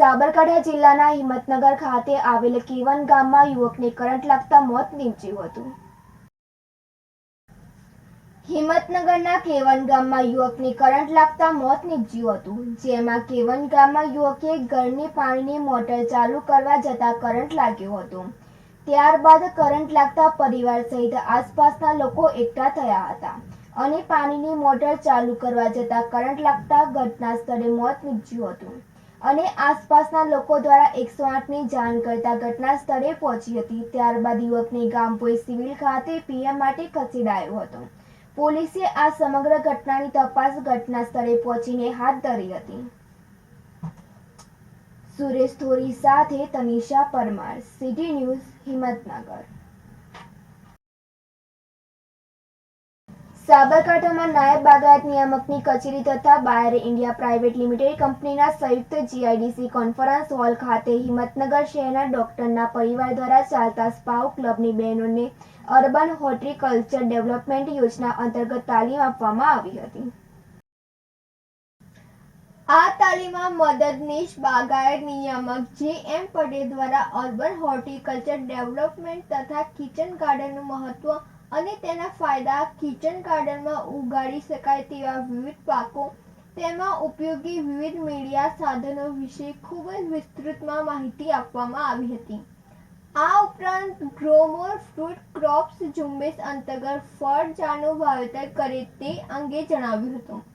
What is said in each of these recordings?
સાબરકાંઠા જિલ્લાના હિંમતનગર ખાતે આવેલ કેવન ગામમાં યુવકને કરંટ લાગતા મોત નીપજ્યું હતું। હિંમતનગરના કેવન ગામમાં યુવકને કરંટ લાગતા મોત નીપજ્યું હતું, જેમાં કેવન ગામમાં યુવકે ઘરની પાણીની મોટર ચાલુ કરવા જતા કરંટ લાગ્યો હતો। ત્યારબાદ કરંટ લાગતા પરિવાર સહિત આસપાસના લોકો એકઠા થયા હતા અને પાણીની મોટર ચાલુ કરવા જતા કરંટ લાગતા ઘટના સ્થળે મોત નીપજ્યું હતું અને આસપાસના લોકો દ્વારા 108ની જાણ કરતા ઘટના સ્થળે પહોંચી હતી। ત્યારબાદ યુવકને ગામપોઈ સિવિલ ખાતે પીએમ માટે ખસેડાયો હતો। પોલીસે આ સમગ્ર ઘટનાની તપાસ ઘટના સ્થળે પહોંચીને હાથ ધરી હતી। સુરેશ થોરી સાથે તનિષા પરમાર, સિટી ન્યૂઝ, હિંમતનગર। સાબરકાંઠામાં નાયબ બાગાયત નિયામકની કચેરી તથા બાયર ઇન્ડિયા પ્રાઇવેટ લિમિટેડ કંપનીના સંયુક્ત જીઆઈડીસી કોન્ફરન્સ હોલ ખાતે હિંમતનગર શહેરના ડોક્ટરના પરિવાર દ્વારા ચાલતા સ્પાઉ ક્લબની બહેનોને અર્બન હોર્ટિકલ્ચર ડેવલપમેન્ટ યોજના અંતર્ગત તાલીમ આપવામાં આવી હતી। આ તાલીમમાં મદદનીશ બાગાયત નિયામક જે.એમ. પટેલ દ્વારા અર્બન હોર્ટિકલ્ચર ડેવલપમેન્ટ તથા કિચન ગાર્ડનનું મહત્વ અને તેના ફાયદા, કિચન ગાર્ડનમાં ઉગાડી શકાય તેવા વિવિધ પાકો, તેમાં ઉપયોગી વિવિધ મીડિયા સાધનો વિશે ખૂબ જ વિસ્તૃતમાં માહિતી આપવામાં આવી હતી। આ ઉપરાંત ગ્રો મોર ફ્રૂટ ક્રોપ્સ ઝુંબેશ અંતર્ગત ફળ ઝાડનું વાવેતર કરે તે અંગે જણાવ્યું હતું।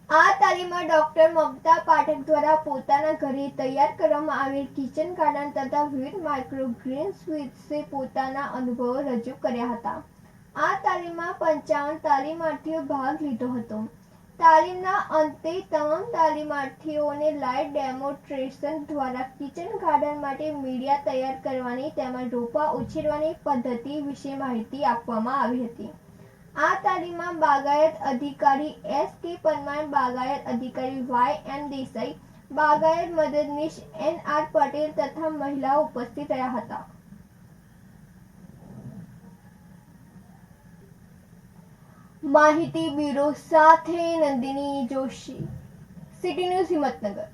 આ તાલીમમાં ડોક્ટર મમતા પાઠક દ્વારા પોતાના ઘરે તૈયાર કરવામાં આવેલ કિચન ગાર્ડન તથા વિવિધ માઇક્રોગ્રીન્સ વિશે પોતાના અનુભવો રજૂ કર્યા હતા। આ તાલીમમાં 55 તાલીમાર્થીઓ ભાગ લીધો હતો। તાલીમના અંતે તમામ તાલીમાર્થીઓને લાઈવ ડેમોન્સ્ટ્રેશન દ્વારા કિચન ગાર્ડન માટે મીડિયા તૈયાર કરવાની તેમજ રોપા ઉછેરવાની પદ્ધતિ વિશે માહિતી આપવામાં આવી હતી। આ તાલીમમાં બાગાયત અધિકારી એસ.કે. પરમાર, બાગાયત અધિકારી વાય.એમ. દેસાઈ, બાગાયત મદદનીશ એન.આર. પટેલ તથા મહિલાઓ ઉપસ્થિત રહ્યા હતા। માહિતી બ્યુરો સાથે નંદિની જોશી, સિટી ન્યૂઝ, હિંમતનગર।